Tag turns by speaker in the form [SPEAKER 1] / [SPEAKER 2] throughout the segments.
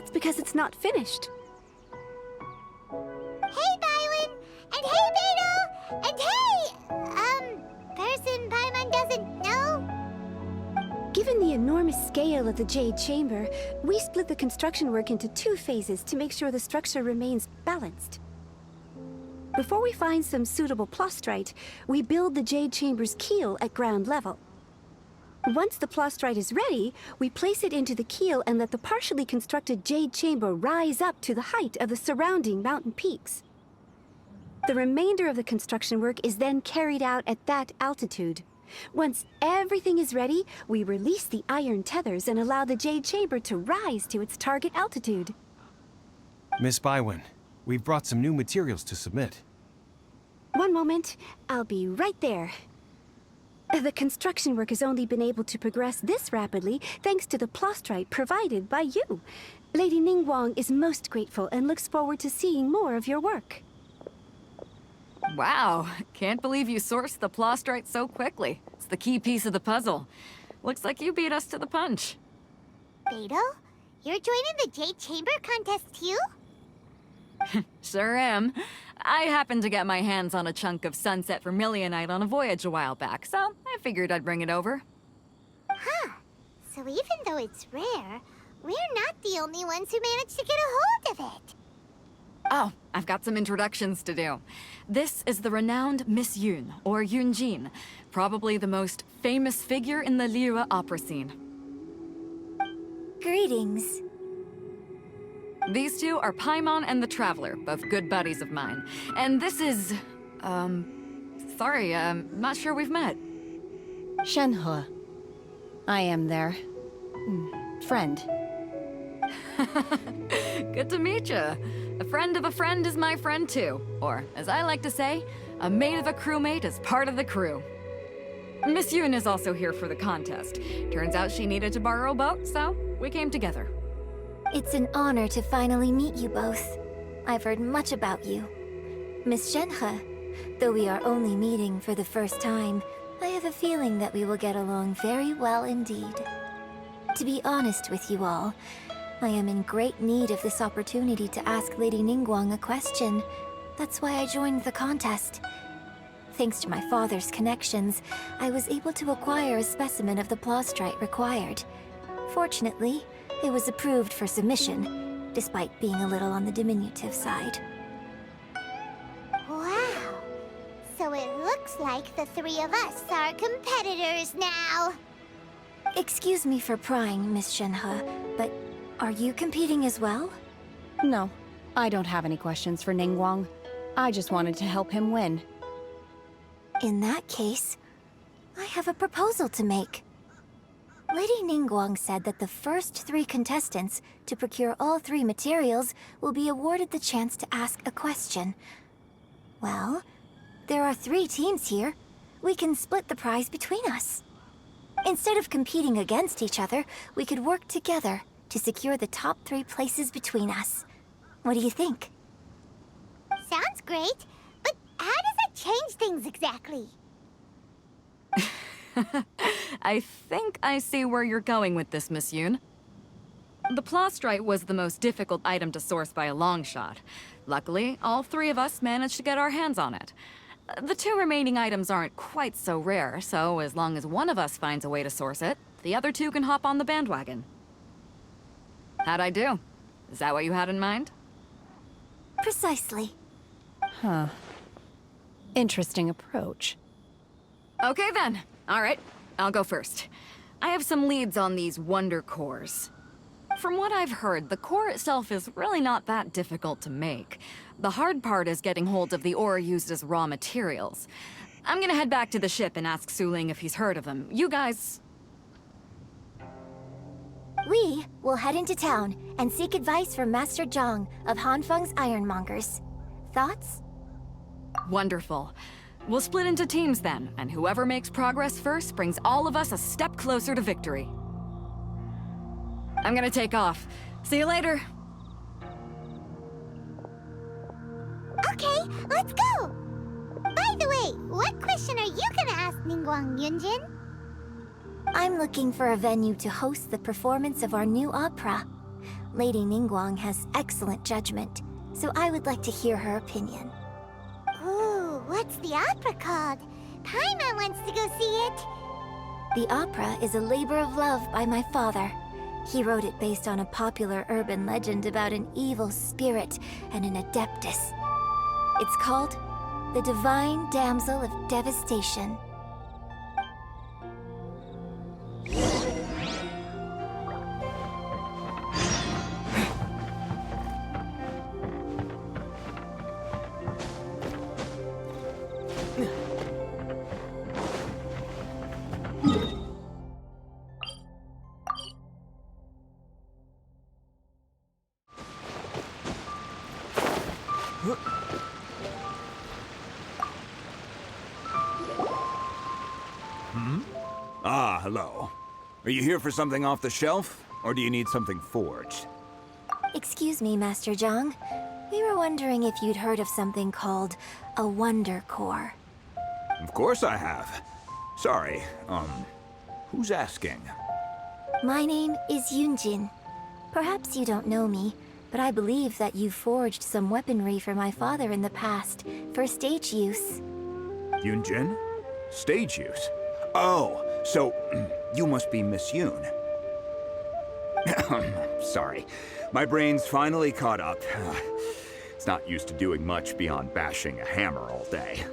[SPEAKER 1] That's because it's not finished.
[SPEAKER 2] Hey, Byron! And hey, Beto! And hey! Person Paimon doesn't know?
[SPEAKER 1] Given the enormous scale of the Jade Chamber, we split the construction work into 2 phases to make sure the structure remains balanced. Before we find some suitable plastrite, we build the Jade Chamber's keel at ground level. Once the plastrite is ready, we place it into the keel and let the partially constructed Jade Chamber rise up to the height of the surrounding mountain peaks. The remainder of the construction work is then carried out at that altitude. Once everything is ready, we release the iron tethers and allow the Jade Chamber to rise to its target altitude.
[SPEAKER 3] Miss Bywin, we've brought some new materials to submit.
[SPEAKER 1] One moment, I'll be right there. The construction work has only been able to progress this rapidly thanks to the plastrite provided by you. Lady Ningguang is most grateful and looks forward to seeing more of your work.
[SPEAKER 4] Wow, can't believe you sourced the plastrite so quickly. It's the key piece of the puzzle. Looks like you beat us to the punch.
[SPEAKER 2] Beto? You're joining the Jade Chamber contest too?
[SPEAKER 4] Sure am. I happened to get my hands on a chunk of sunset vermilionite on a voyage a while back, so I figured I'd bring it over.
[SPEAKER 2] Huh. So even though it's rare, we're not the only ones who managed to get a hold of it.
[SPEAKER 4] Oh, I've got some introductions to do. This is the renowned Miss Yun, or Yunjin, probably the most famous figure in the Liyue opera scene.
[SPEAKER 2] Greetings.
[SPEAKER 4] These two are Paimon and the Traveler, both good buddies of mine. And this is... sorry, not sure we've met.
[SPEAKER 5] Shenhe. I am their... friend.
[SPEAKER 4] Good to meet you. A friend of a friend is my friend too. Or, as I like to say, a mate of a crewmate is part of the crew. Miss Yun is also here for the contest. Turns out she needed to borrow a boat, so we came together.
[SPEAKER 2] It's an honor to finally meet you both. I've heard much about you. Miss Shenhe, though we are only meeting for the first time, I have a feeling that we will get along very well indeed. To be honest with you all, I am in great need of this opportunity to ask Lady Ningguang a question. That's why I joined the contest. Thanks to my father's connections, I was able to acquire a specimen of the plastrite required. Fortunately, it was approved for submission, despite being a little on the diminutive side. Wow! So it looks like the 3 of us are competitors now! Excuse me for prying, Miss Shenhe, but are you competing as well?
[SPEAKER 5] No, I don't have any questions for Ningguang. I just wanted to help him win.
[SPEAKER 2] In that case, I have a proposal to make. Lady Ningguang said that the first 3 contestants to procure all 3 materials will be awarded the chance to ask a question. Well, there are 3 teams here. We can split the prize between us. Instead of competing against each other, we could work together to secure the top 3 places between us. What do you think? Sounds great, but how does it change things exactly?
[SPEAKER 4] I think I see where you're going with this, Miss Yun. The plastrite was the most difficult item to source by a long shot. Luckily, all 3 of us managed to get our hands on it. The 2 remaining items aren't quite so rare, so as long as one of us finds a way to source it, the other 2 can hop on the bandwagon. How'd I do? Is that what you had in mind?
[SPEAKER 2] Precisely.
[SPEAKER 5] Huh. Interesting approach.
[SPEAKER 4] Okay then. All right, I'll go first. I have some leads on these wonder cores. From what I've heard, the core itself is really not that difficult to make. The hard part is getting hold of the ore used as raw materials. I'm gonna head back to the ship and ask Suling if he's heard of them. You guys...
[SPEAKER 2] We will head into town and seek advice from Master Zhang of Hanfeng's Ironmongers. Thoughts?
[SPEAKER 4] Wonderful. We'll split into teams then, and whoever makes progress first brings all of us a step closer to victory. I'm gonna take off. See you later.
[SPEAKER 2] Okay, let's go! By the way, what question are you gonna ask Ningguang, Yunjin? I'm looking for a venue to host the performance of our new opera. Lady Ningguang has excellent judgment, so I would like to hear her opinion.
[SPEAKER 6] Ooh, what's the opera called? Paimon wants to go see it.
[SPEAKER 2] The opera is a labor of love by my father. He wrote it based on a popular urban legend about an evil spirit and an adeptus. It's called The Divine Damsel of Devastation.
[SPEAKER 7] Ah, hello. Are you here for something off the shelf, or do you need something forged?
[SPEAKER 2] Excuse me, Master Zhang. We were wondering if you'd heard of something called a Wonder Core.
[SPEAKER 7] Of course I have. Sorry, who's asking?
[SPEAKER 2] My name is Yunjin. Perhaps you don't know me, but I believe that you forged some weaponry for my father in the past, for stage use.
[SPEAKER 7] Yunjin? Stage use? Oh, so you must be Miss Yoon. Sorry, my brain's finally caught up. It's not used to doing much beyond bashing a hammer all day.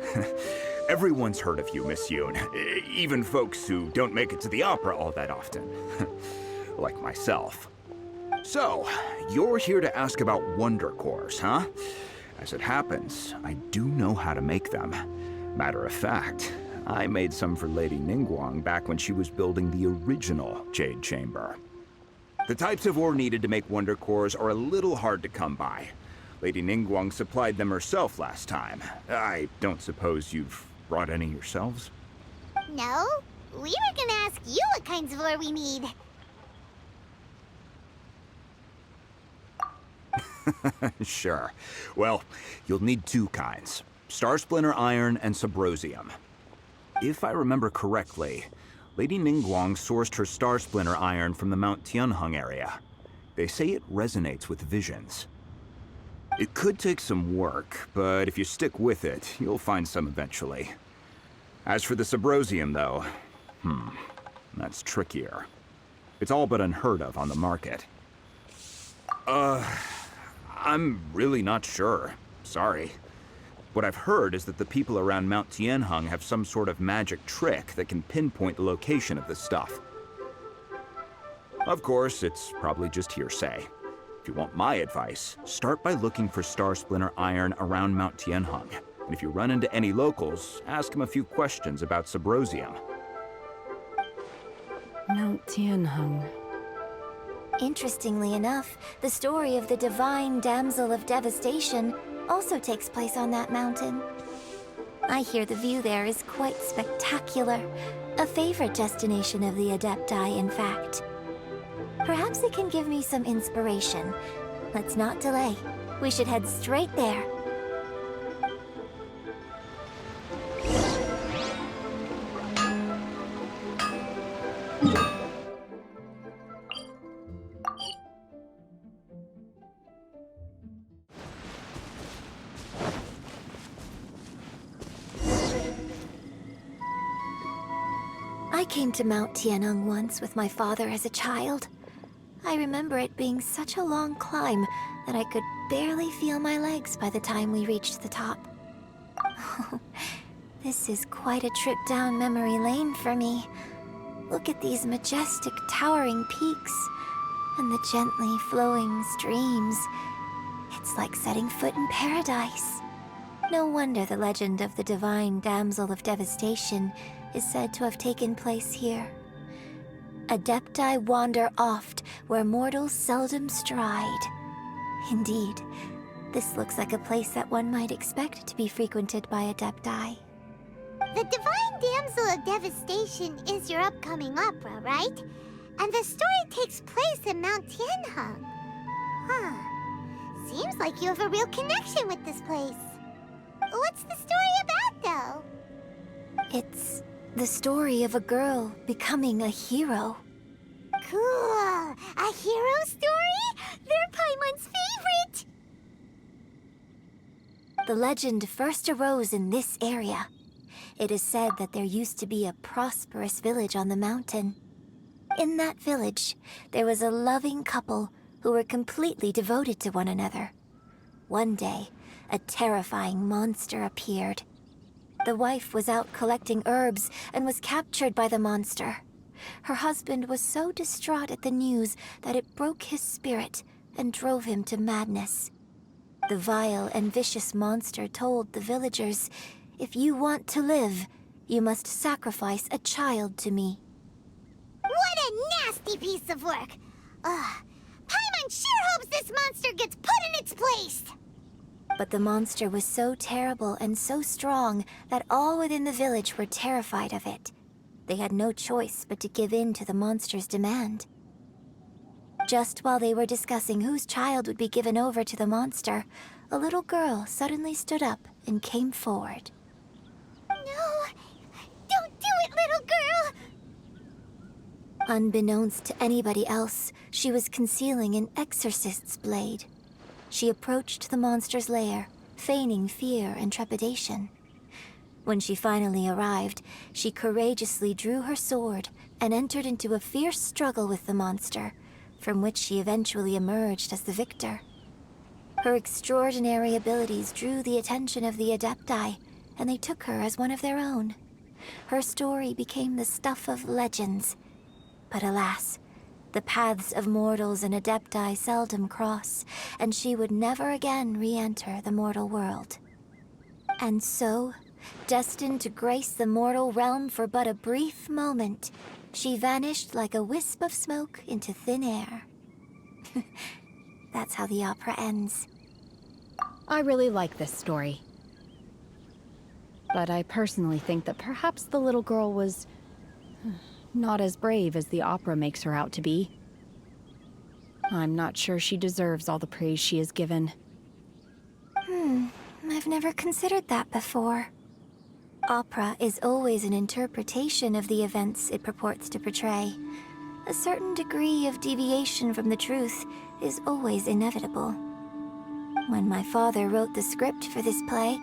[SPEAKER 7] Everyone's heard of you, Miss Yoon, even folks who don't make it to the opera all that often. Like myself. So, you're here to ask about Wonder Cores, huh? As it happens, I do know how to make them. Matter of fact, I made some for Lady Ningguang back when she was building the original Jade Chamber. The types of ore needed to make Wonder Cores are a little hard to come by. Lady Ningguang supplied them herself last time. I don't suppose you've brought any yourselves?
[SPEAKER 6] No, we were gonna ask you what kinds of ore we need.
[SPEAKER 7] Sure. Well, you'll need two kinds. Star Splinter Iron and Subrosium. If I remember correctly, Lady Ningguang sourced her Star Splinter Iron from the Mount Tianheng area. They say it resonates with visions. It could take some work, but if you stick with it, you'll find some eventually. As for the Subrosium, though, that's trickier. It's all but unheard of on the market. I'm really not sure. Sorry. What I've heard is that the people around Mount Tianheng have some sort of magic trick that can pinpoint the location of the stuff. Of course, it's probably just hearsay. If you want my advice, start by looking for Star Splinter Iron around Mount Tianheng. And if you run into any locals, ask them a few questions about Subrosium.
[SPEAKER 5] Mount Tianheng.
[SPEAKER 2] Interestingly enough, the story of the Divine Damsel of Devastation also takes place on that mountain. I hear the view there is quite spectacular. A favorite destination of the Adepti, in fact. Perhaps it can give me some inspiration. Let's not delay. We should head straight there. I came to Mount Tianheng once with my father as a child. I remember it being such a long climb that I could barely feel my legs by the time we reached the top. This is quite a trip down memory lane for me. Look at these majestic, towering peaks, and the gently flowing streams. It's like setting foot in paradise. No wonder the legend of the Divine Damsel of Devastation is said to have taken place here. Adepti wander oft where mortals seldom stride. Indeed, this looks like a place that one might expect to be frequented by Adepti.
[SPEAKER 6] The Divine Damsel of Devastation is your upcoming opera, right? And the story takes place in Mount Tianheng. Huh. Seems like you have a real connection with this place. What's the story about, though?
[SPEAKER 2] It's the story of a girl becoming a hero.
[SPEAKER 6] Cool. A hero story? They're Paimon's favorite!
[SPEAKER 2] The legend first arose in this area. It is said that there used to be a prosperous village on the mountain. In that village, there was a loving couple who were completely devoted to one another. One day, a terrifying monster appeared. The wife was out collecting herbs and was captured by the monster. Her husband was so distraught at the news that it broke his spirit and drove him to madness. The vile and vicious monster told the villagers, "If you want to live, you must sacrifice a child to me."
[SPEAKER 6] What a nasty piece of work! Ugh. Paimon sure hopes this monster gets put in its place!
[SPEAKER 2] But the monster was so terrible and so strong that all within the village were terrified of it. They had no choice but to give in to the monster's demand. Just while they were discussing whose child would be given over to the monster, a little girl suddenly stood up and came forward.
[SPEAKER 6] No! Don't do it, little girl!
[SPEAKER 2] Unbeknownst to anybody else, she was concealing an exorcist's blade. She approached the monster's lair, feigning fear and trepidation. When she finally arrived, she courageously drew her sword and entered into a fierce struggle with the monster, from which she eventually emerged as the victor. Her extraordinary abilities drew the attention of the Adepti, and they took her as one of their own. Her story became the stuff of legends. But alas, the paths of mortals and Adepti seldom cross, and she would never again re-enter the mortal world. And so, destined to grace the mortal realm for but a brief moment, she vanished like a wisp of smoke into thin air. That's how the opera ends.
[SPEAKER 5] I really like this story. But I personally think that perhaps the little girl was not as brave as the opera makes her out to be. I'm not sure she deserves all the praise she is given.
[SPEAKER 2] I've never considered that before. Opera is always an interpretation of the events it purports to portray. A certain degree of deviation from the truth is always inevitable. When my father wrote the script for this play,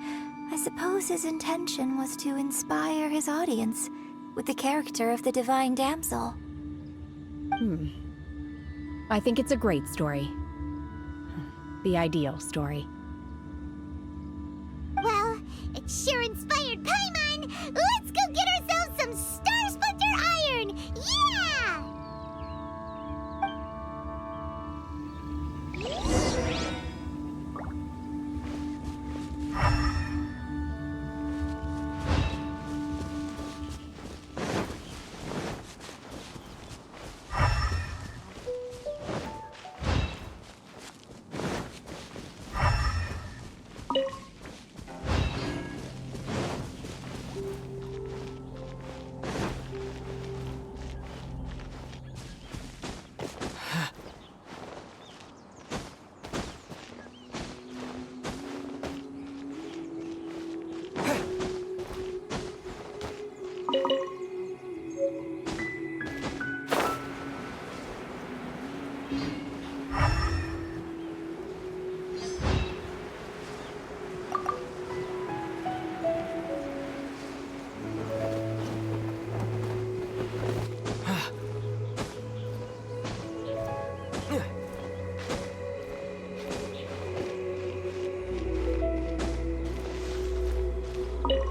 [SPEAKER 2] I suppose his intention was to inspire his audience with the character of the divine damsel.
[SPEAKER 5] I think it's a great story. The ideal story.
[SPEAKER 6] Well, it sure inspired Paimon! Let's go get ourselves some Star Splinter Iron! Yeah!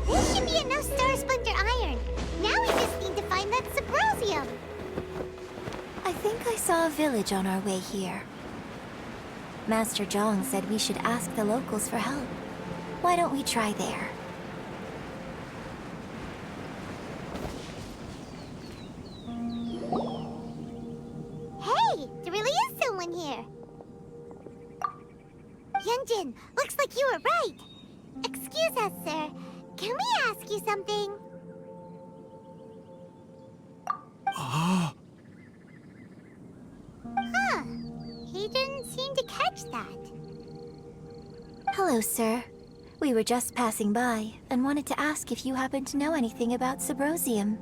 [SPEAKER 6] This should be enough Star Splinter Iron. Now we just need to find that Subrosium.
[SPEAKER 2] I think I saw a village on our way here. Master Zhang said we should ask the locals for help. Why don't we try there?
[SPEAKER 6] Hey, there really is someone here. Yunjin, looks like you were right. Excuse us, sir. Can we ask you something? Huh. He didn't seem to catch that.
[SPEAKER 2] Hello, sir. We were just passing by and wanted to ask if you happen to know anything about Subrosium.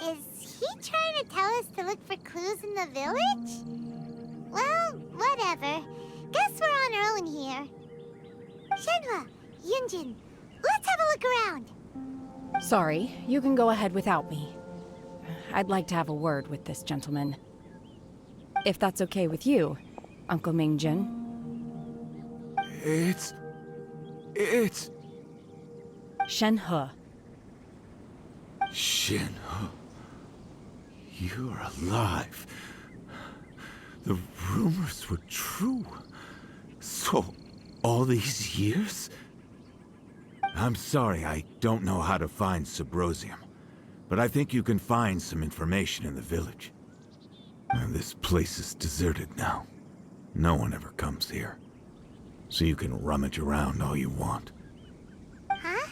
[SPEAKER 6] Is he trying to tell us to look for clues? Whatever. Guess we're on our own here. Shenhe, Yunjin, let's have a look around.
[SPEAKER 5] Sorry, you can go ahead without me. I'd like to have a word with this gentleman. If that's okay with you, Uncle Mingjin.
[SPEAKER 8] It's...
[SPEAKER 5] Shenhe.
[SPEAKER 8] Shenhe. You're alive. The rumors were true. So, all these years? I'm sorry, I don't know how to find Subrosium. But I think you can find some information in the village. This place is deserted now. No one ever comes here. So you can rummage around all you want.
[SPEAKER 6] Huh?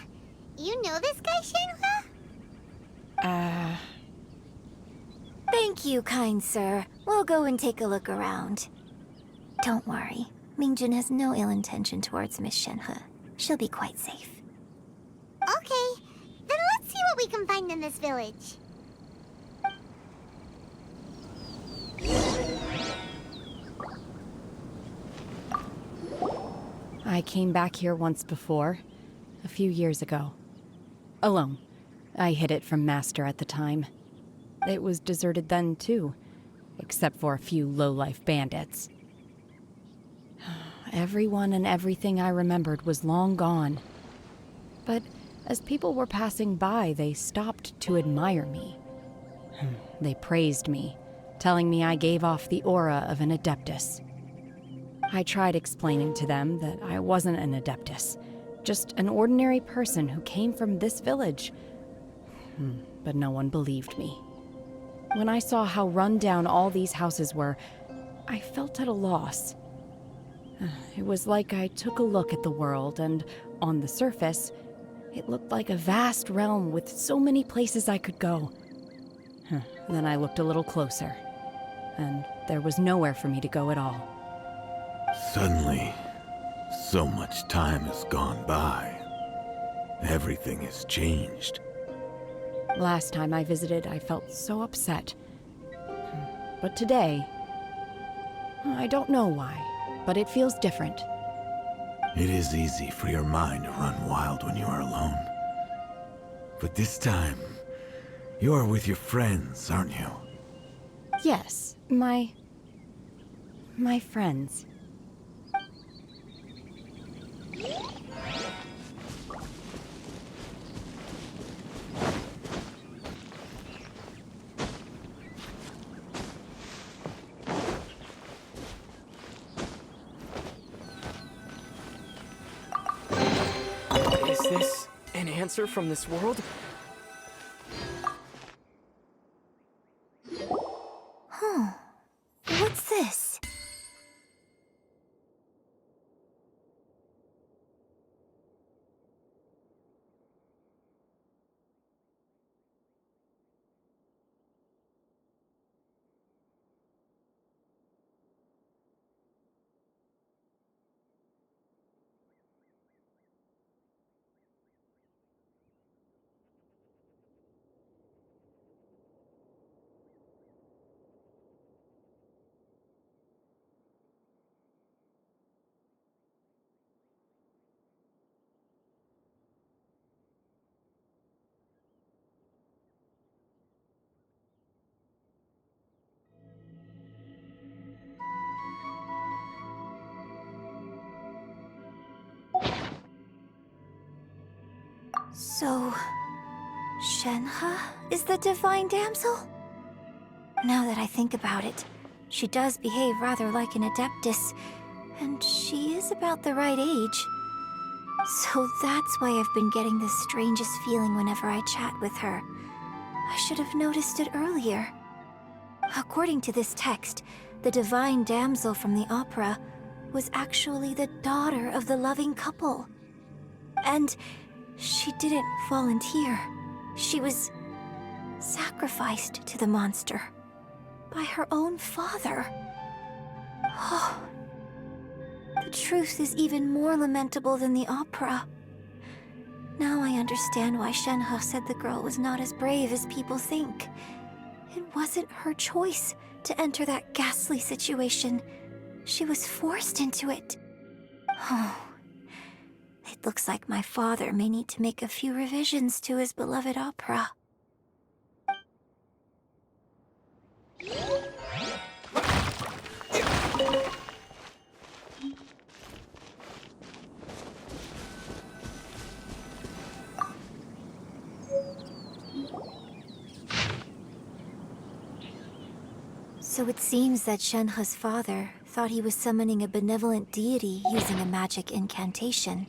[SPEAKER 6] You know this guy, Shenhe?
[SPEAKER 2] Thank you, kind sir. We'll go and take a look around. Don't worry. Mingjin has no ill intention towards Miss Shenhe. She'll be quite safe.
[SPEAKER 6] Okay, then let's see what we can find in this village.
[SPEAKER 5] I came back here once before, a few years ago. Alone. I hid it from Master at the time. It was deserted then, too, except for a few low-life bandits. Everyone and everything I remembered was long gone. But as people were passing by, they stopped to admire me. They praised me, telling me I gave off the aura of an Adeptus. I tried explaining to them that I wasn't an Adeptus, just an ordinary person who came from this village. But no one believed me. When I saw how run down all these houses were, I felt at a loss. It was like I took a look at the world, and on the surface, it looked like a vast realm with so many places I could go. Then I looked a little closer, and there was nowhere for me to go at all.
[SPEAKER 8] Suddenly, so much time has gone by. Everything has changed.
[SPEAKER 5] Last time I visited, I felt so upset. But today, I don't know why, but it feels different.
[SPEAKER 8] It is easy for your mind to run wild when you are alone. But this time, you are with your friends, aren't you?
[SPEAKER 5] Yes, my friends.
[SPEAKER 9] Is this an answer from this world?
[SPEAKER 2] What's this? So, Shenhe is the divine damsel? Now that I think about it, she does behave rather like an Adeptus, and she is about the right age. So that's why I've been getting the strangest feeling whenever I chat with her. I should have noticed it earlier. According to this text, the divine damsel from the opera was actually the daughter of the loving couple. And she didn't volunteer. She was sacrificed to the monster by her own father. Oh, the truth is even more lamentable than the opera. Now I understand why Shenhe said the girl was not as brave as people think. It wasn't her choice to enter that ghastly situation. She was forced into it. Oh, it looks like my father may need to make a few revisions to his beloved opera. So it seems that Shenhe's father thought he was summoning a benevolent deity using a magic incantation.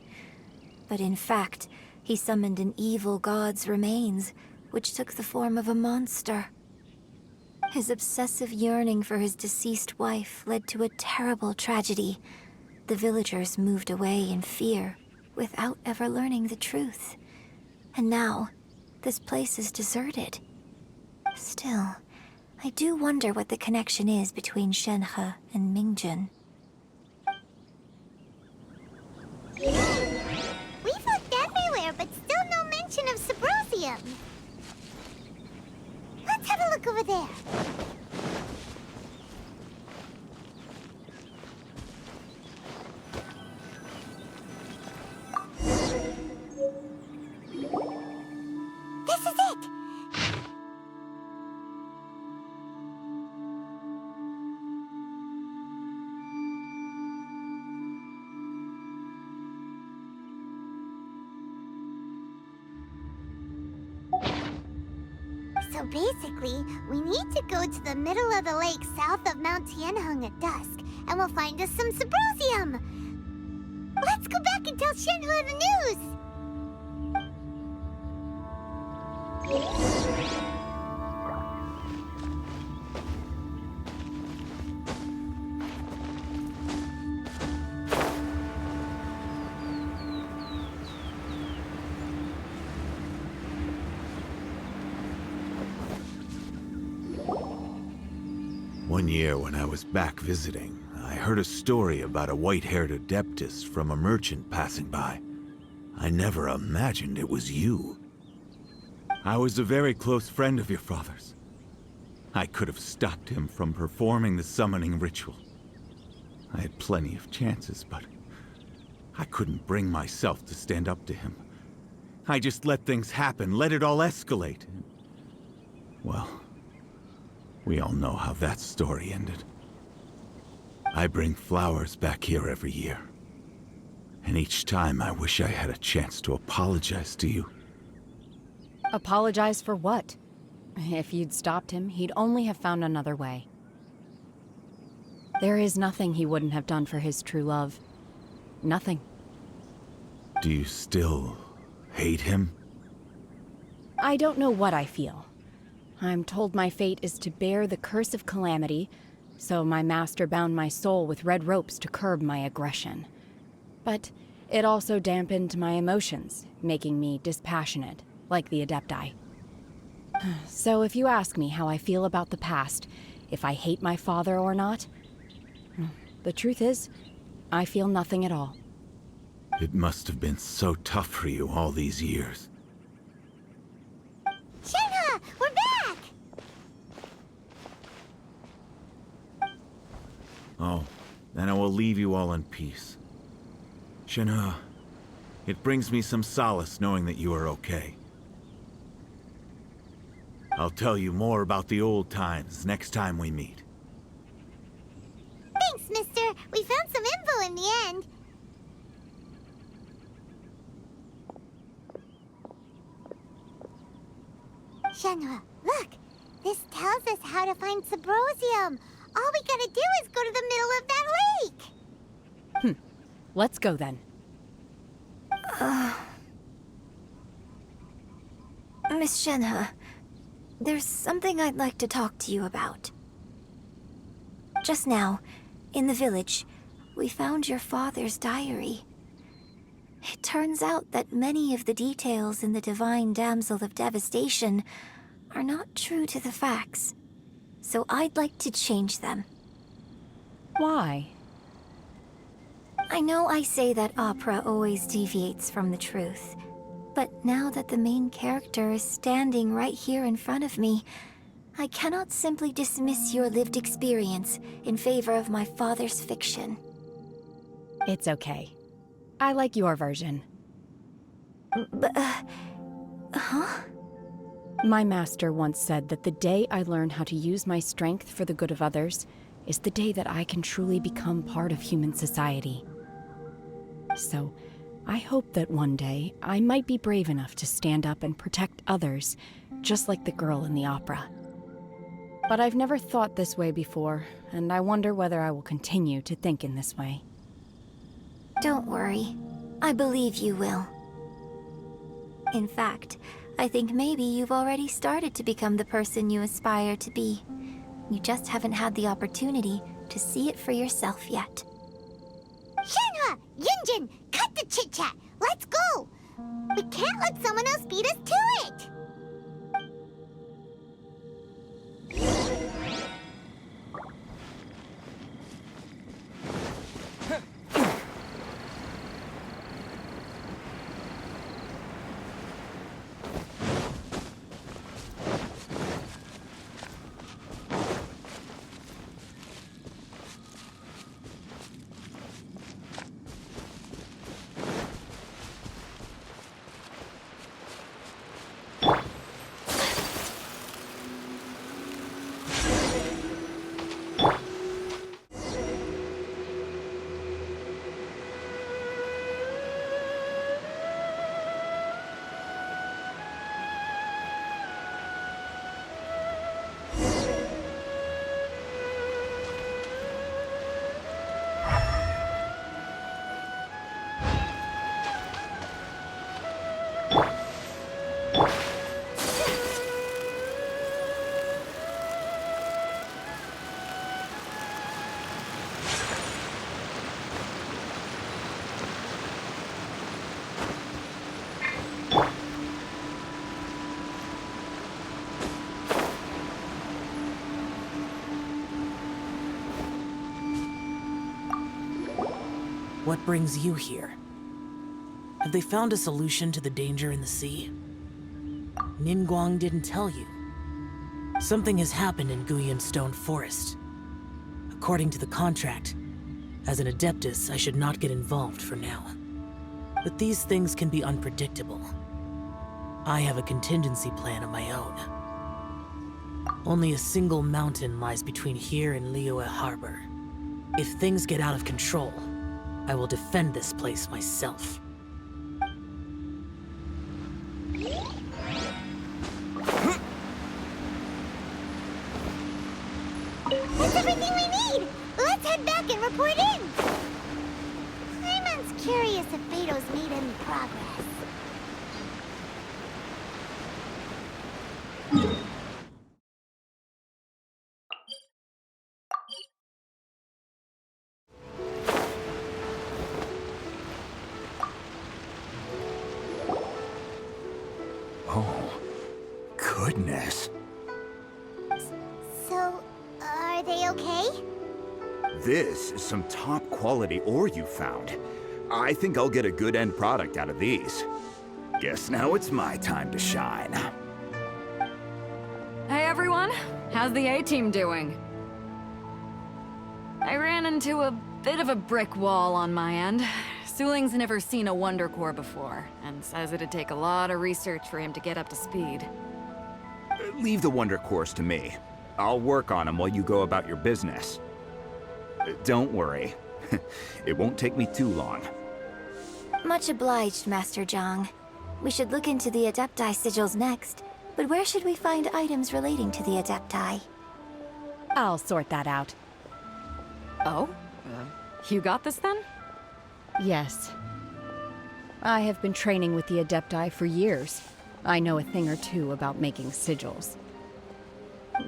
[SPEAKER 2] But in fact, he summoned an evil god's remains, which took the form of a monster. His obsessive yearning for his deceased wife led to a terrible tragedy. The villagers moved away in fear, without ever learning the truth. And now, this place is deserted. Still, I do wonder what the connection is between Shenhe and Yunjin.
[SPEAKER 6] We've looked everywhere, but still no mention of Subrosium. Let's have a look over there. This is it! So basically, we need to go to the middle of the lake south of Mount Tianheng at dusk, and we'll find us some Subrosium! Let's go back and tell Shenhe the news!
[SPEAKER 8] One year when I was back visiting, I heard a story about a white-haired adeptus from a merchant passing by. I never imagined it was you. I was a very close friend of your father's. I could have stopped him from performing the summoning ritual. I had plenty of chances, but I couldn't bring myself to stand up to him. I just let things happen, let it all escalate. Well, we all know how that story ended. I bring flowers back here every year. And each time I wish I had a chance to apologize to you.
[SPEAKER 5] Apologize for what? If you'd stopped him, he'd only have found another way. There is nothing he wouldn't have done for his true love. Nothing.
[SPEAKER 8] Do you still hate him?
[SPEAKER 5] I don't know what I feel. I'm told my fate is to bear the curse of calamity, so my master bound my soul with red ropes to curb my aggression. But it also dampened my emotions, making me dispassionate, like the Adepti. So if you ask me how I feel about the past, if I hate my father or not, the truth is, I feel nothing at all.
[SPEAKER 8] It must have been so tough for you all these years.
[SPEAKER 6] Shenhe! We're back!
[SPEAKER 8] Oh, then I will leave you all in peace. Shenhe, it brings me some solace knowing that you are okay. I'll tell you more about the old times next time we meet.
[SPEAKER 6] Thanks, mister. We found some info in the end. Shenhe, look! This tells us how to find Subrosium. All we gotta do is go to the middle of that lake.
[SPEAKER 5] Let's go then.
[SPEAKER 2] Miss Shenhe, there's something I'd like to talk to you about. Just now, in the village, we found your father's diary. It turns out that many of the details in the Divine Damsel of Devastation are not true to the facts. So I'd like to change them.
[SPEAKER 5] Why?
[SPEAKER 2] I know I say that opera always deviates from the truth, but now that the main character is standing right here in front of me, I cannot simply dismiss your lived experience in favor of my father's fiction.
[SPEAKER 5] It's okay. I like your version.
[SPEAKER 2] But, huh?
[SPEAKER 5] My master once said that the day I learn how to use my strength for the good of others is the day that I can truly become part of human society. So, I hope that one day I might be brave enough to stand up and protect others, just like the girl in the opera. But I've never thought this way before, and I wonder whether I will continue to think in this way.
[SPEAKER 2] Don't worry. I believe you will. In fact, I think maybe you've already started to become the person you aspire to be. You just haven't had the opportunity to see it for yourself yet.
[SPEAKER 6] Shenhe! Yunjin! Cut the chit-chat! Let's go! We can't let someone else beat us to it!
[SPEAKER 10] What brings you here? Have they found a solution to the danger in the sea? Ningguang didn't tell you. Something has happened in Guyan Stone Forest. According to the contract, as an Adeptus, I should not get involved for now. But these things can be unpredictable. I have a contingency plan of my own. Only a single mountain lies between here and Liyue Harbor. If things get out of control, I will defend this place myself.
[SPEAKER 6] That's everything we need! Let's head back and report in! Simon's curious if Beto's made any progress.
[SPEAKER 7] Oh, goodness.
[SPEAKER 6] So, are they okay?
[SPEAKER 7] This is some top quality ore you found. I think I'll get a good end product out of these. Guess now it's my time to shine.
[SPEAKER 4] Hey everyone, how's the A-team doing? I ran into a bit of a brick wall on my end. Suling's never seen a Wonder Core before, and says it'd take a lot of research for him to get up to speed.
[SPEAKER 7] Leave the Wonder Cores to me. I'll work on them while you go about your business. Don't worry. It won't take me too long.
[SPEAKER 2] Much obliged, Master Zhang. We should look into the Adepti sigils next, but where should we find items relating to the Adepti?
[SPEAKER 5] I'll sort that out.
[SPEAKER 4] Oh? You got this then?
[SPEAKER 5] Yes. I have been training with the Adepti for years. I know a thing or two about making sigils.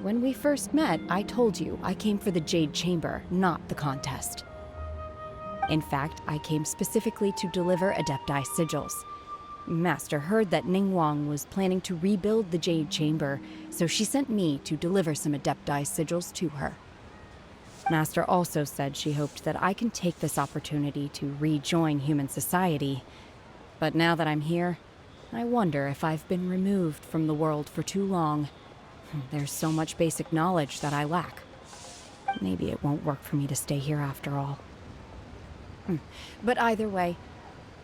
[SPEAKER 5] When we first met, I told you I came for the Jade Chamber, not the contest. In fact, I came specifically to deliver Adepti sigils. Master heard that Ningguang was planning to rebuild the Jade Chamber, so she sent me to deliver some Adepti sigils to her. Master also said she hoped that I can take this opportunity to rejoin human society. But now that I'm here, I wonder if I've been removed from the world for too long. There's so much basic knowledge that I lack. Maybe it won't work for me to stay here after all. But either way,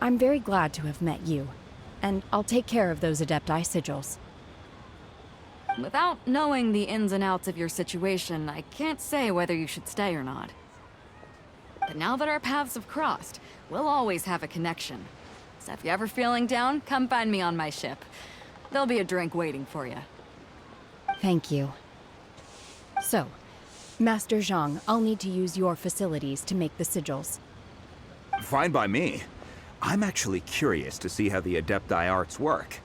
[SPEAKER 5] I'm very glad to have met you, and I'll take care of those Adepti sigils.
[SPEAKER 4] Without knowing the ins and outs of your situation, I can't say whether you should stay or not. But now that our paths have crossed, we'll always have a connection. So if you're ever feeling down, come find me on my ship. There'll be a drink waiting for you.
[SPEAKER 5] Thank you. So, Master Zhang, I'll need to use your facilities to make the sigils.
[SPEAKER 7] Fine by me. I'm actually curious to see how the Adepti arts work.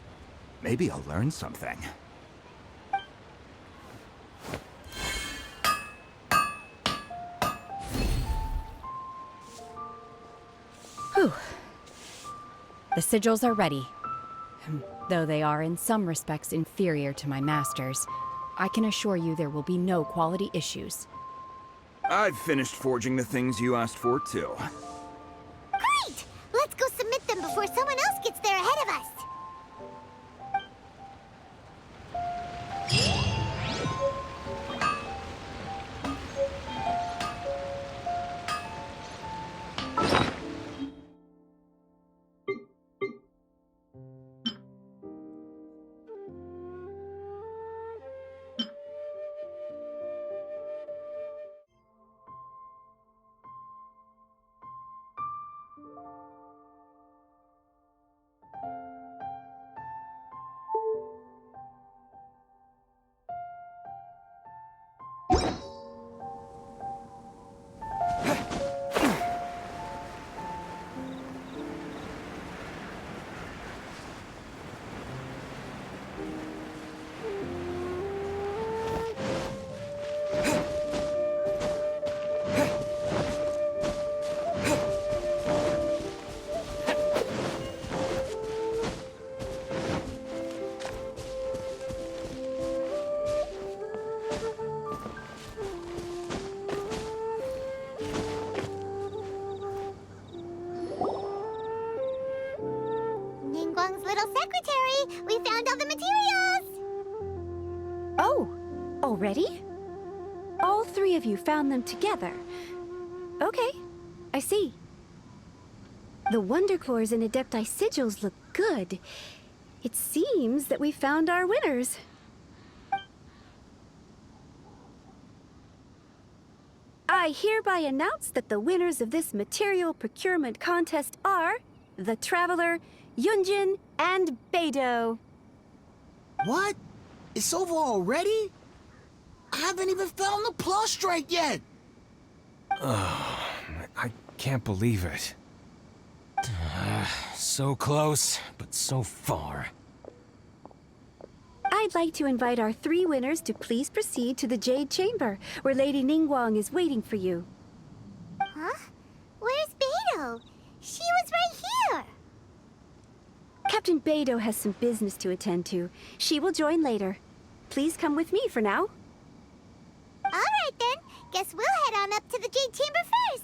[SPEAKER 7] Maybe I'll learn something.
[SPEAKER 5] Whew. The sigils are ready. Though they are in some respects inferior to my master's, I can assure you there will be no quality issues.
[SPEAKER 7] I've finished forging the things you asked for, too.
[SPEAKER 6] Great! Let's go submit them before someone else gets there ahead of us. Ningguang's little secretary! We found all the materials!
[SPEAKER 1] Oh, already? All three of you found them together. Okay, I see. The Wonder Cores and Adepti sigils look good. It seems that we found our winners. I hereby announce that the winners of this material procurement contest are the Traveler, Yunjin, and Beidou.
[SPEAKER 11] What? It's over already? I haven't even found the plus strike yet!
[SPEAKER 3] I can't believe it. So close, but so far.
[SPEAKER 1] I'd like to invite our three winners to please proceed to the Jade Chamber, where Lady Ningguang is waiting for you.
[SPEAKER 6] Huh? Where's Beidou? She was right here!
[SPEAKER 1] Captain Beidou has some business to attend to. She will join later. Please come with me for now.
[SPEAKER 6] Alright then, guess we'll head on up to the Jade Chamber first.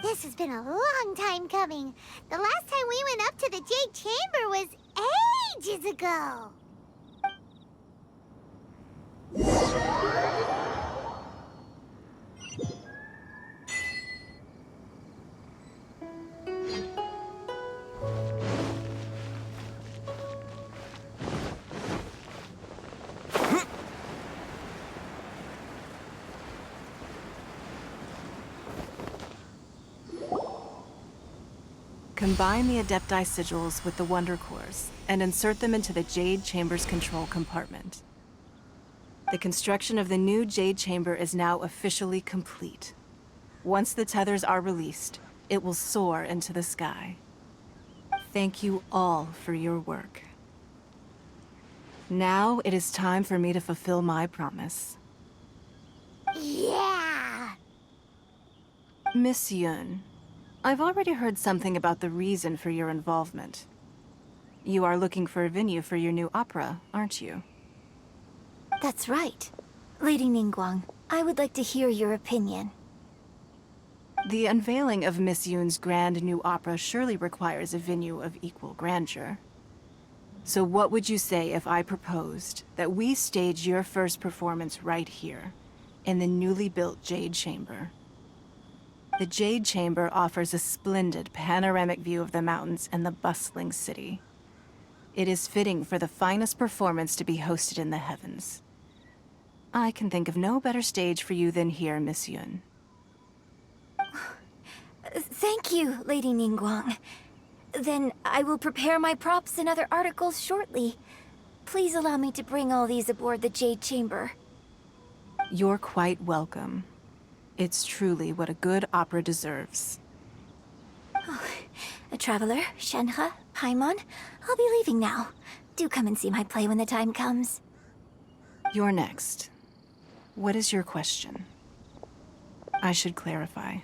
[SPEAKER 6] This has been a long time coming. The last time we went up to the Jade Chamber was ages ago.
[SPEAKER 12] Combine the Adepti sigils with the Wonder Cores and insert them into the Jade Chamber's control compartment. The construction of the new Jade Chamber is now officially complete. Once the tethers are released, it will soar into the sky. Thank you all for your work. Now it is time for me to fulfill my promise.
[SPEAKER 6] Yeah!
[SPEAKER 12] Miss Yun, I've already heard something about the reason for your involvement. You are looking for a venue for your new opera, aren't you?
[SPEAKER 2] That's right. Lady Ningguang, I would like to hear your opinion.
[SPEAKER 12] The unveiling of Miss Yun's grand new opera surely requires a venue of equal grandeur. So what would you say if I proposed that we stage your first performance right here, in the newly built Jade Chamber? The Jade Chamber offers a splendid panoramic view of the mountains and the bustling city. It is fitting for the finest performance to be hosted in the heavens. I can think of no better stage for you than here, Miss Yun.
[SPEAKER 2] Thank you, Lady Ningguang. Then I will prepare my props and other articles shortly. Please allow me to bring all these aboard the Jade Chamber.
[SPEAKER 12] You're quite welcome. It's truly what a good opera deserves.
[SPEAKER 2] A traveler, Shenhe, Paimon, I'll be leaving now. Do come and see my play when the time comes.
[SPEAKER 12] You're next. What is your question? I should clarify.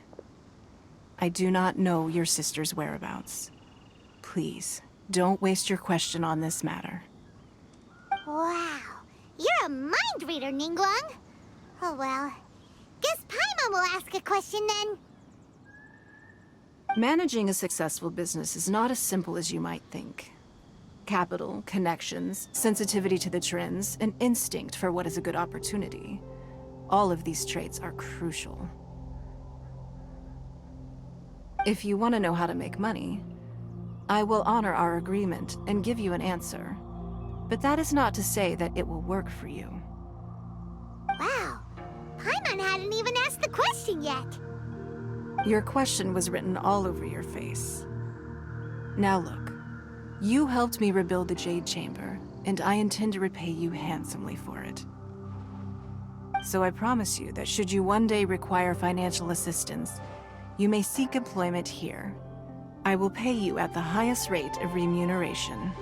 [SPEAKER 12] I do not know your sister's whereabouts. Please, don't waste your question on this matter.
[SPEAKER 6] Wow, you're a mind reader, Ningguang. Oh well, guess Paimon will ask a question then.
[SPEAKER 12] Managing a successful business is not as simple as you might think. Capital, connections, sensitivity to the trends, and instinct for what is a good opportunity. All of these traits are crucial. If you want to know how to make money, I will honor our agreement and give you an answer. But that is not to say that it will work for you.
[SPEAKER 6] Wow, Paimon hadn't even asked the question yet.
[SPEAKER 12] Your question was written all over your face. Now look, you helped me rebuild the Jade Chamber, and I intend to repay you handsomely for it. So I promise you that should you one day require financial assistance, you may seek employment here. I will pay you at the highest rate of remuneration.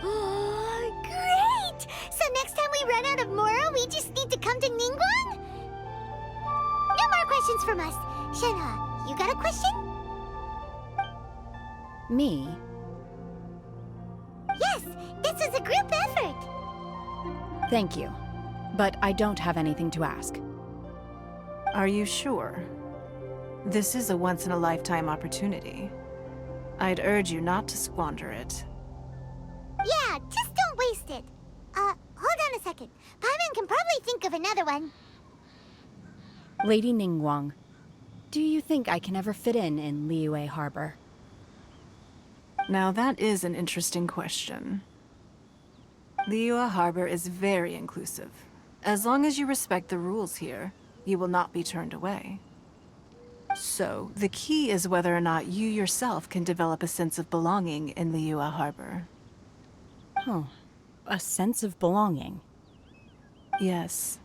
[SPEAKER 6] Great! So next time we run out of Moro, we just need to come to Ningguang? No more questions from us. Shenhe, you got a question?
[SPEAKER 5] Me?
[SPEAKER 6] Yes, this is a group effort.
[SPEAKER 5] Thank you. But I don't have anything to ask.
[SPEAKER 12] Are you sure? This is a once-in-a-lifetime opportunity. I'd urge you not to squander it.
[SPEAKER 6] Yeah, just don't waste it. Hold on a second. Paimon can probably think of another one.
[SPEAKER 5] Lady Ningguang, do you think I can ever fit in Liyue Harbor?
[SPEAKER 12] Now that is an interesting question. Liyue Harbor is very inclusive. As long as you respect the rules here, you will not be turned away. So, the key is whether or not you yourself can develop a sense of belonging in Liyue Harbor.
[SPEAKER 5] Oh, a sense of belonging.
[SPEAKER 12] Yes.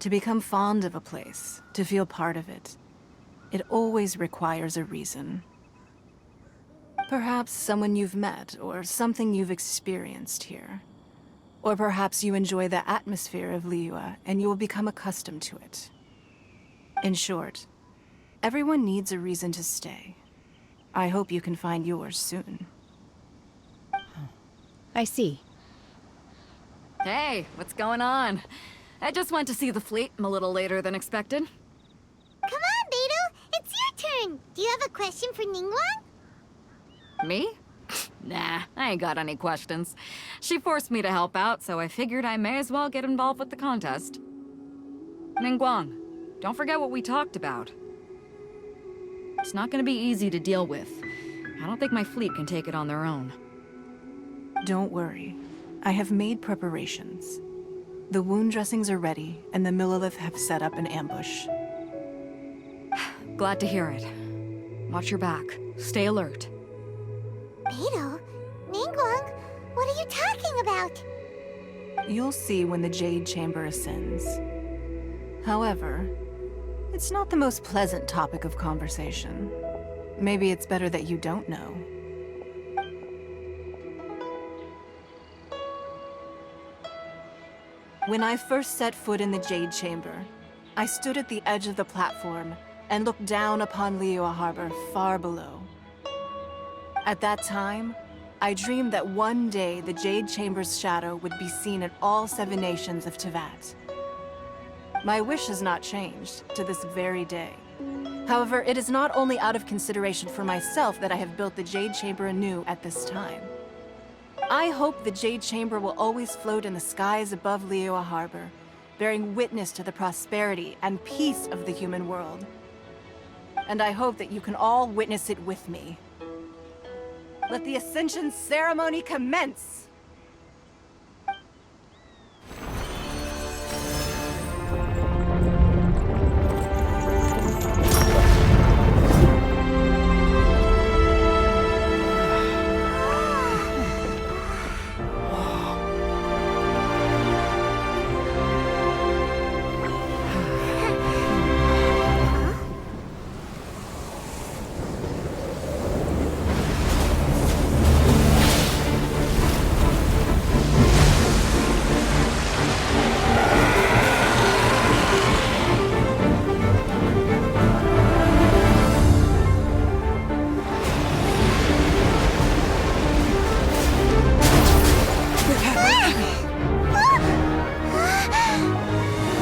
[SPEAKER 12] To become fond of a place, to feel part of it, it always requires a reason. Perhaps someone you've met, or something you've experienced here. Or perhaps you enjoy the atmosphere of Liyue, and you will become accustomed to it. In short, everyone needs a reason to stay. I hope you can find yours soon.
[SPEAKER 5] I see.
[SPEAKER 4] Hey, what's going on? I just went to see the fleet. I'm a little later than expected.
[SPEAKER 6] Come on, Beidou, it's your turn. Do you have a question for Ningguang?
[SPEAKER 4] Me? Nah, I ain't got any questions. She forced me to help out, so I figured I may as well get involved with the contest. Ningguang, don't forget what we talked about. It's not gonna be easy to deal with. I don't think my fleet can take it on their own.
[SPEAKER 12] Don't worry. I have made preparations. The wound dressings are ready, and the Millilith have set up an ambush.
[SPEAKER 4] Glad to hear it. Watch your back. Stay alert.
[SPEAKER 6] Beidou? Ningguang? What are you talking about?
[SPEAKER 12] You'll see when the Jade Chamber ascends. However, it's not the most pleasant topic of conversation. Maybe it's better that you don't know. When I first set foot in the Jade Chamber, I stood at the edge of the platform and looked down upon Liyue Harbor far below. At that time, I dreamed that one day the Jade Chamber's shadow would be seen in all 7 nations of Teyvat. My wish has not changed to this very day. However, it is not only out of consideration for myself that I have built the Jade Chamber anew at this time. I hope the Jade Chamber will always float in the skies above Liyue Harbor, bearing witness to the prosperity and peace of the human world. And I hope that you can all witness it with me. Let the Ascension ceremony commence!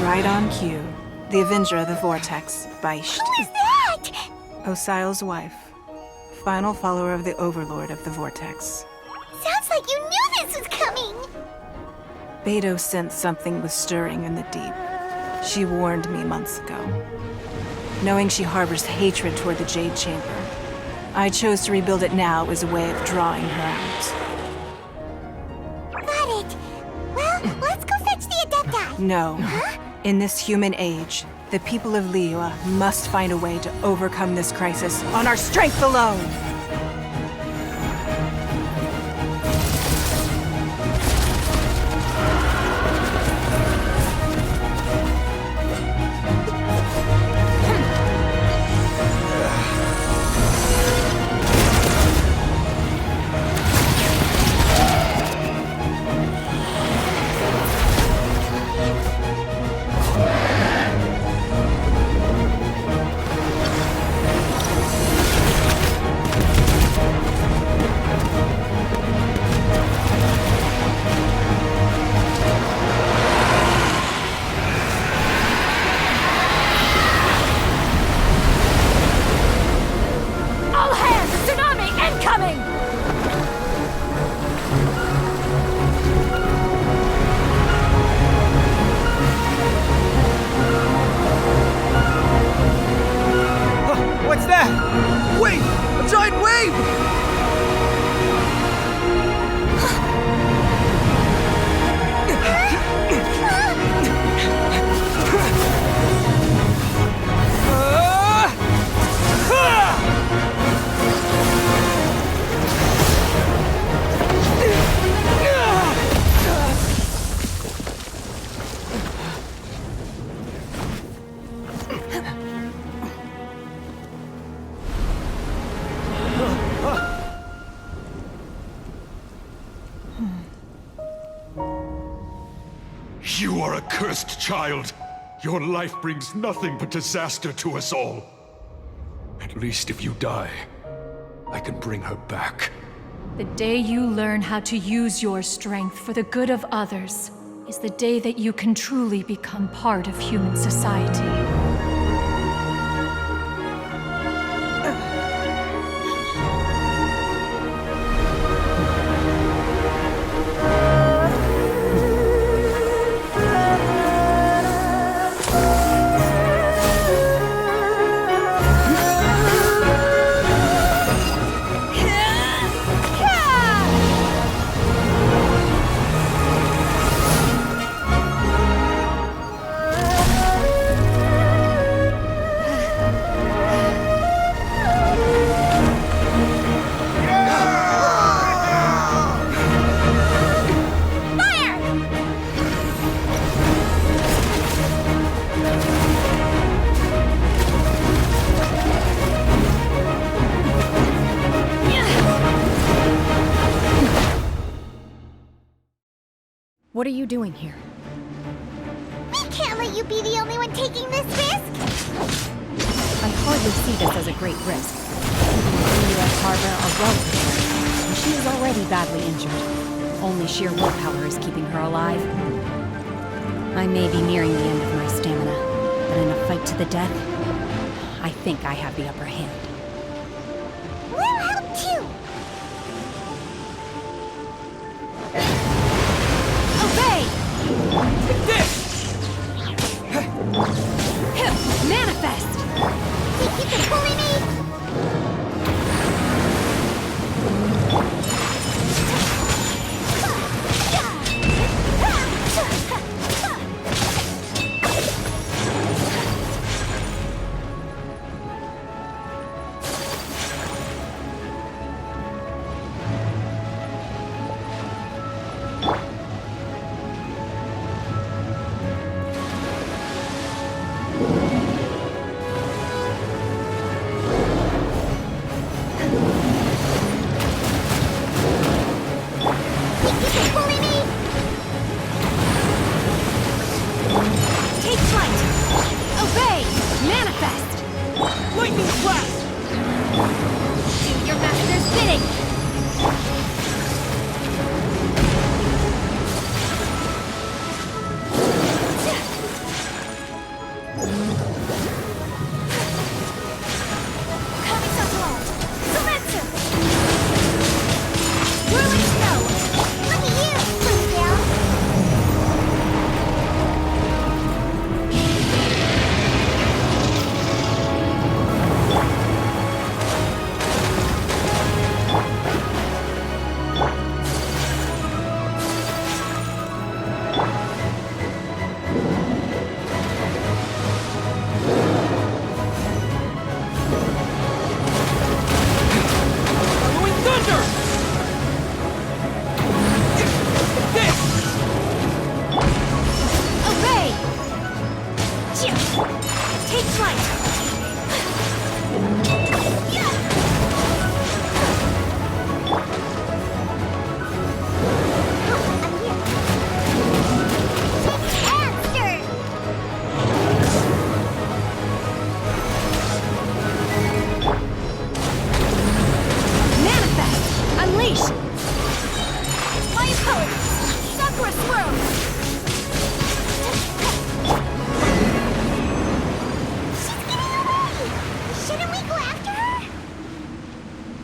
[SPEAKER 12] Right on cue. The Avenger of the Vortex, Beisht.
[SPEAKER 6] Who is that?
[SPEAKER 12] Osial's wife. Final follower of the Overlord of the Vortex.
[SPEAKER 6] Sounds like you knew this was coming!
[SPEAKER 12] Beidou sensed something was stirring in the deep. She warned me months ago. Knowing she harbors hatred toward the Jade Chamber, I chose to rebuild it now as a way of drawing her out.
[SPEAKER 6] Got it. Well, let's go fetch the Adepti.
[SPEAKER 12] No.
[SPEAKER 6] Huh?
[SPEAKER 12] In this human age, the people of Liyue must find a way to overcome this crisis on our strength alone!
[SPEAKER 11] What's that? Wait! A giant wave!
[SPEAKER 13] You are a cursed child. Your life brings nothing but disaster to us all. At least if you die, I can bring her back.
[SPEAKER 14] The day you learn how to use your strength for the good of others is the day that you can truly become part of human society.
[SPEAKER 5] What are you doing here?
[SPEAKER 6] We can't let you be the only one taking this risk!
[SPEAKER 5] I hardly see this as a great risk. People in Liyue Harbor are well prepared, and she is already badly injured. Only sheer willpower is keeping her alive. I may be nearing the end of my stamina, but in a fight to the death, I think I have the upper hand.
[SPEAKER 6] We'll help too!
[SPEAKER 5] Manifest!
[SPEAKER 6] Keep it pulling me!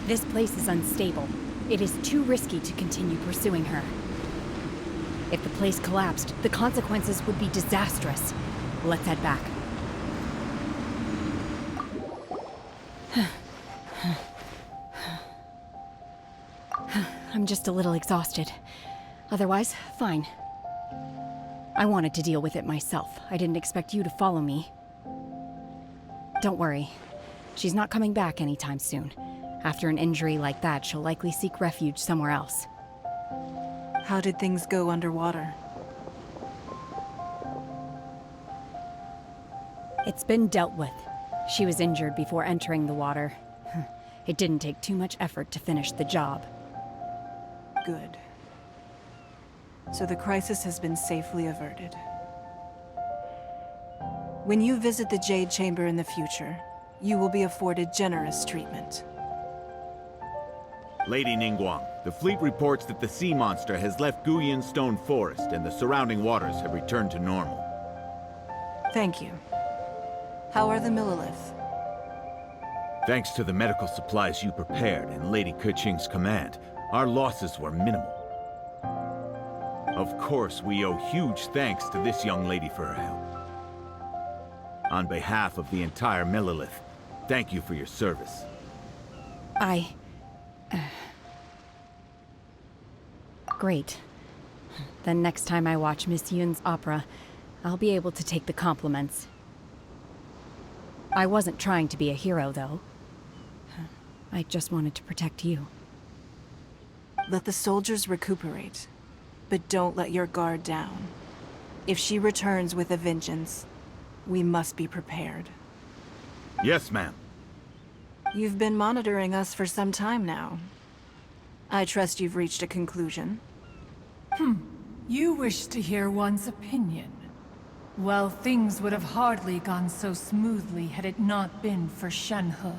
[SPEAKER 5] This place is unstable. It is too risky to continue pursuing her. If the place collapsed, the consequences would be disastrous. Let's head back. I'm just a little exhausted. Otherwise, fine. I wanted to deal with it myself. I didn't expect you to follow me. Don't worry. She's not coming back anytime soon. After an injury like that, she'll likely seek refuge somewhere else.
[SPEAKER 12] How did things go underwater?
[SPEAKER 5] It's been dealt with. She was injured before entering the water. It didn't take too much effort to finish the job.
[SPEAKER 12] Good. So the crisis has been safely averted. When you visit the Jade Chamber in the future, you will be afforded generous treatment.
[SPEAKER 8] Lady Ningguang, the fleet reports that the sea monster has left Guyun Stone Forest and the surrounding waters have returned to normal.
[SPEAKER 12] Thank you. How are the Millilith?
[SPEAKER 8] Thanks to the medical supplies you prepared and Lady Keqing's command, our losses were minimal. Of course, we owe huge thanks to this young lady for her help. On behalf of the entire Millilith, thank you for your service.
[SPEAKER 5] Great. Then next time I watch Miss Yun's opera, I'll be able to take the compliments. I wasn't trying to be a hero, though. I just wanted to protect you.
[SPEAKER 12] Let the soldiers recuperate, but don't let your guard down. If she returns with a vengeance, we must be prepared.
[SPEAKER 8] Yes, ma'am.
[SPEAKER 12] You've been monitoring us for some time now. I trust you've reached a conclusion.
[SPEAKER 14] You wish to hear one's opinion. Well, things would have hardly gone so smoothly had it not been for Shenhe.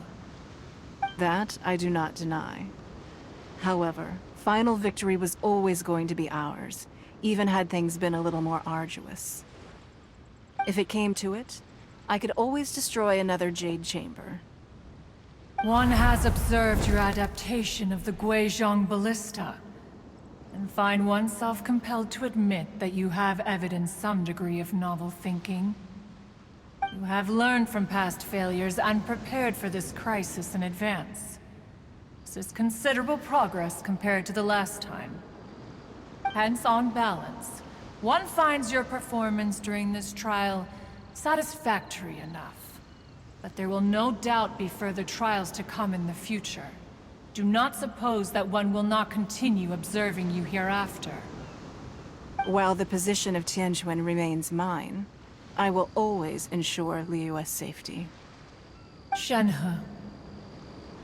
[SPEAKER 12] That I do not deny. However, final victory was always going to be ours, even had things been a little more arduous. If it came to it, I could always destroy another Jade Chamber.
[SPEAKER 14] One has observed your adaptation of the Guizhong Ballista. and find oneself compelled to admit that you have evidenced some degree of novel thinking. You have learned from past failures and prepared for this crisis in advance. This is considerable progress compared to the last time. Hence, on balance, one finds your performance during this trial satisfactory enough. But there will no doubt be further trials to come in the future. Do not suppose that one will not continue observing you hereafter.
[SPEAKER 12] While the position of Tianquan remains mine, I will always ensure Liyue's safety.
[SPEAKER 14] Shenhe,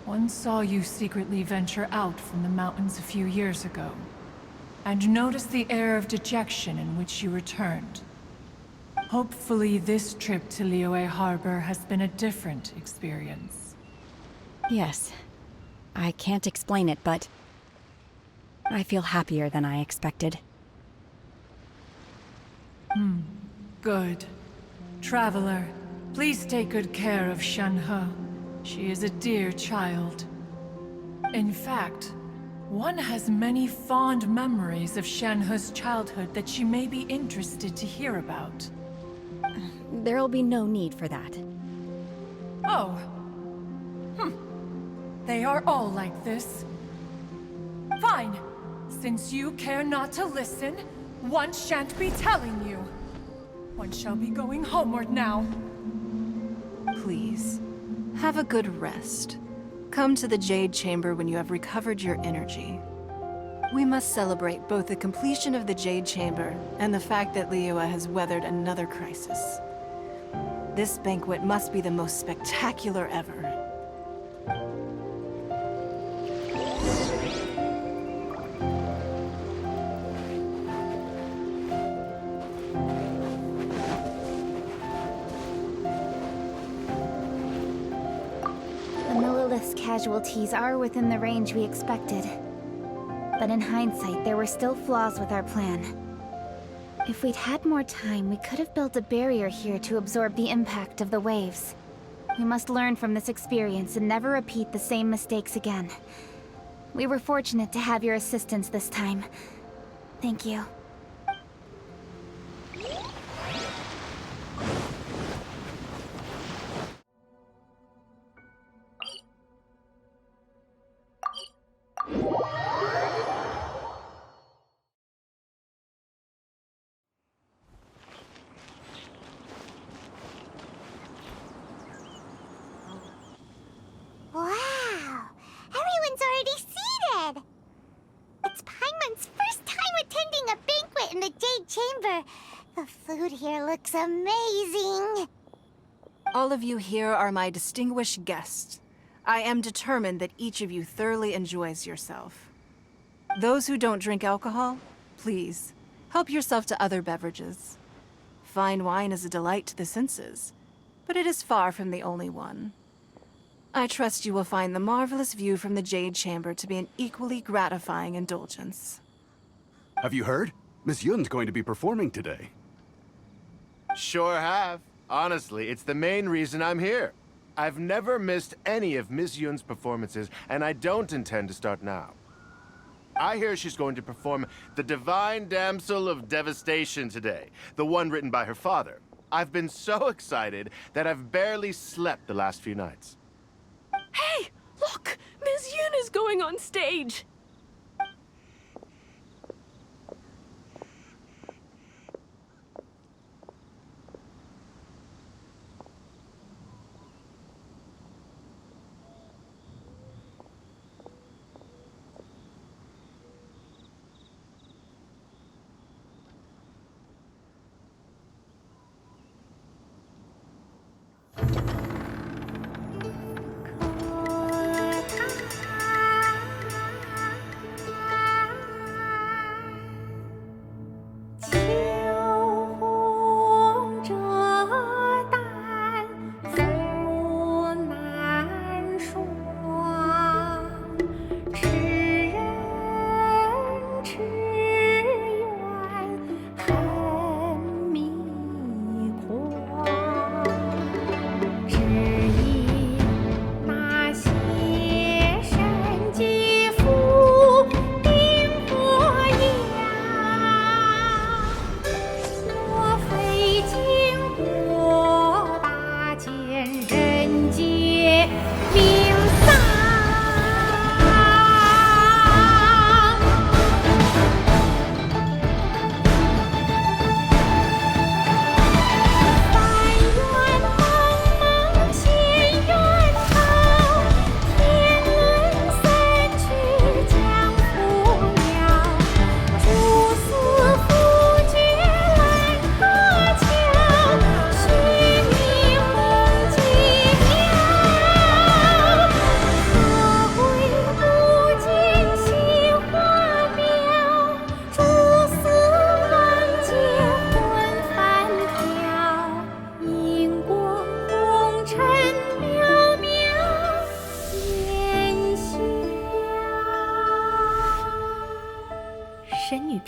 [SPEAKER 14] one saw you secretly venture out from the mountains a few years ago, and noticed the air of dejection in which you returned. Hopefully this trip to Liyue Harbor has been a different experience.
[SPEAKER 5] Yes. I can't explain it, but I feel happier than I expected.
[SPEAKER 14] Good. Traveler, please take good care of Shenhe. She is a dear child. In fact, one has many fond memories of Shenhe's childhood that she may be interested to hear about.
[SPEAKER 5] There'll be no need for that.
[SPEAKER 14] Oh. They are all like this. Fine. Since you care not to listen, one shan't be telling you. One shall be going homeward now.
[SPEAKER 12] Please, have a good rest. Come to the Jade Chamber when you have recovered your energy. We must celebrate both the completion of the Jade Chamber and the fact that Liyue has weathered another crisis. This banquet must be the most spectacular ever.
[SPEAKER 6] The Millilith's casualties are within the range we expected. But in hindsight, there were still flaws with our plan. If we'd had more time, we could have built a barrier here to absorb the impact of the waves. We must learn from this experience and never repeat the same mistakes again. We were fortunate to have your assistance this time. Thank you. Wow! Everyone's already seated! It's Paimon's first time attending a banquet in the Jade Chamber. The food here looks amazing.
[SPEAKER 12] All of you here are my distinguished guests. I am determined that each of you thoroughly enjoys yourself. Those who don't drink alcohol, please, help yourself to other beverages. Fine wine is a delight to the senses, but it is far from the only one. I trust you will find the marvelous view from the Jade Chamber to be an equally gratifying indulgence.
[SPEAKER 15] Have you heard? Miss Yun's going to be performing today.
[SPEAKER 16] Sure have. Honestly, it's the main reason I'm here. I've never missed any of Miss Yun's performances, and I don't intend to start now. I hear she's going to perform The Divine Damsel of Devastation today, the one written by her father. I've been so excited that I've barely slept the last few nights.
[SPEAKER 17] Hey! Look! Miss Yun is going on stage!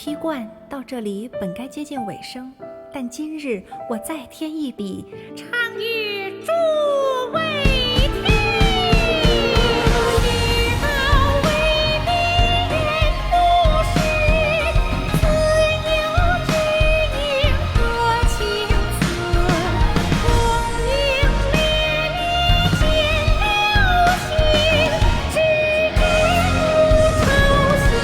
[SPEAKER 18] 披冠到这里本该接近尾声，但今日我再添一笔，唱与诸位听，是好为民人不是，自有知音多情色，功名烈烈见了心，只知不操心。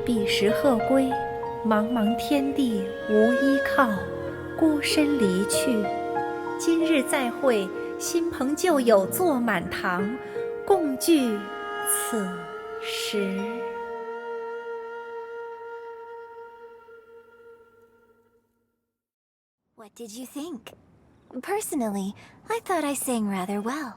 [SPEAKER 18] 彼时鹤归，茫茫天地无依靠，孤身离去。今日再会，新朋旧友坐满堂，共聚此时。
[SPEAKER 2] What did you think? Personally, I thought I sang rather well.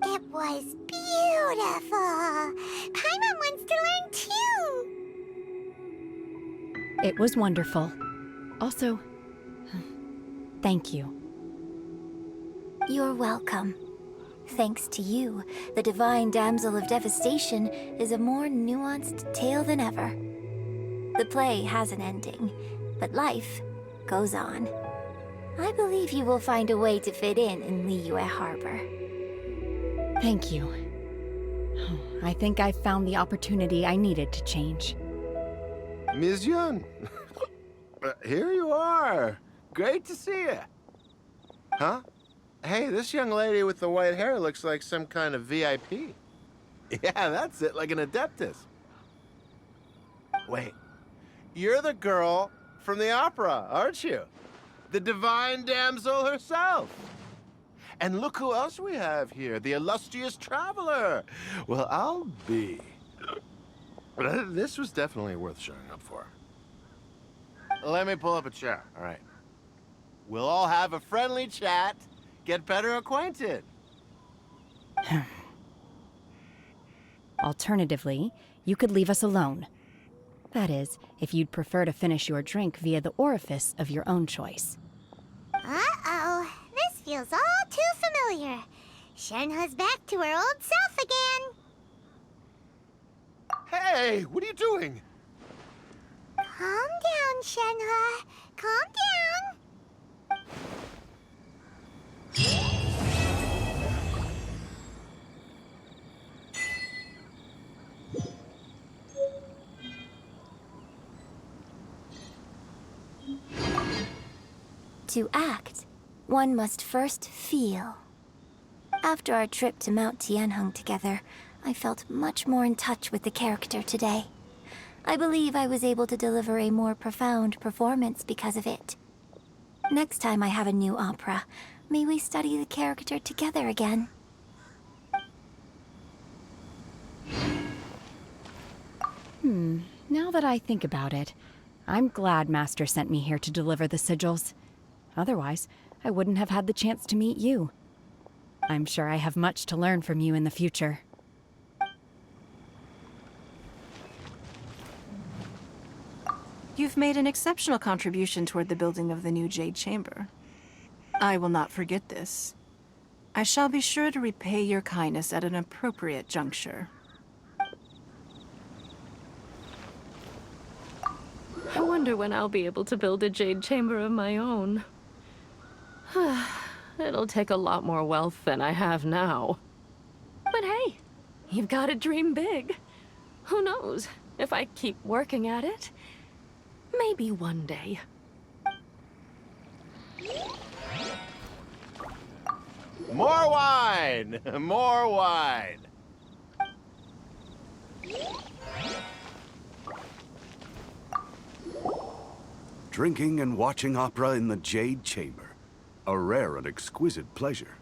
[SPEAKER 6] It was beautiful. Paimon wants to learn too.
[SPEAKER 5] It was wonderful. Also, thank you.
[SPEAKER 2] You're welcome. Thanks to you, the Divine Damsel of Devastation is a more nuanced tale than ever. The play has an ending, but life goes on. I believe you will find a way to fit in Liyue Harbor.
[SPEAKER 5] Thank you. I think I've found the opportunity I needed to change.
[SPEAKER 16] Ms. Yun, here you are. Great to see you. Huh? Hey, this young lady with the white hair looks like some kind of VIP. Yeah, that's it, like an adeptus. Wait, you're the girl from the opera, aren't you? The Divine Damsel herself. And look who else we have here, the illustrious traveler. Well, I'll be. This was definitely worth showing up for. Let me pull up a chair, all right. We'll all have a friendly chat, get better acquainted.
[SPEAKER 5] Alternatively, you could leave us alone. That is, if you'd prefer to finish your drink via the orifice of your own choice.
[SPEAKER 6] Uh-oh. This feels all too familiar. Shenhe's back to her old self again.
[SPEAKER 16] Hey, what are you doing?
[SPEAKER 6] Calm down, Shenhe. Calm down.
[SPEAKER 2] To act, one must first feel. After our trip to Mount Tianheng together, I felt much more in touch with the character today. I believe I was able to deliver a more profound performance because of it. Next time I have a new opera, may we study the character together again.
[SPEAKER 5] Now that I think about it, I'm glad Master sent me here to deliver the sigils. Otherwise, I wouldn't have had the chance to meet you. I'm sure I have much to learn from you in the future.
[SPEAKER 12] You've made an exceptional contribution toward the building of the new Jade Chamber. I will not forget this. I shall be sure to repay your kindness at an appropriate juncture.
[SPEAKER 17] I wonder when I'll be able to build a Jade Chamber of my own. It'll take a lot more wealth than I have now. But hey, you've got to dream big. Who knows? If I keep working at it, maybe one day.
[SPEAKER 16] More wine! More wine!
[SPEAKER 15] Drinking and watching opera in the Jade Chamber. A rare and exquisite pleasure.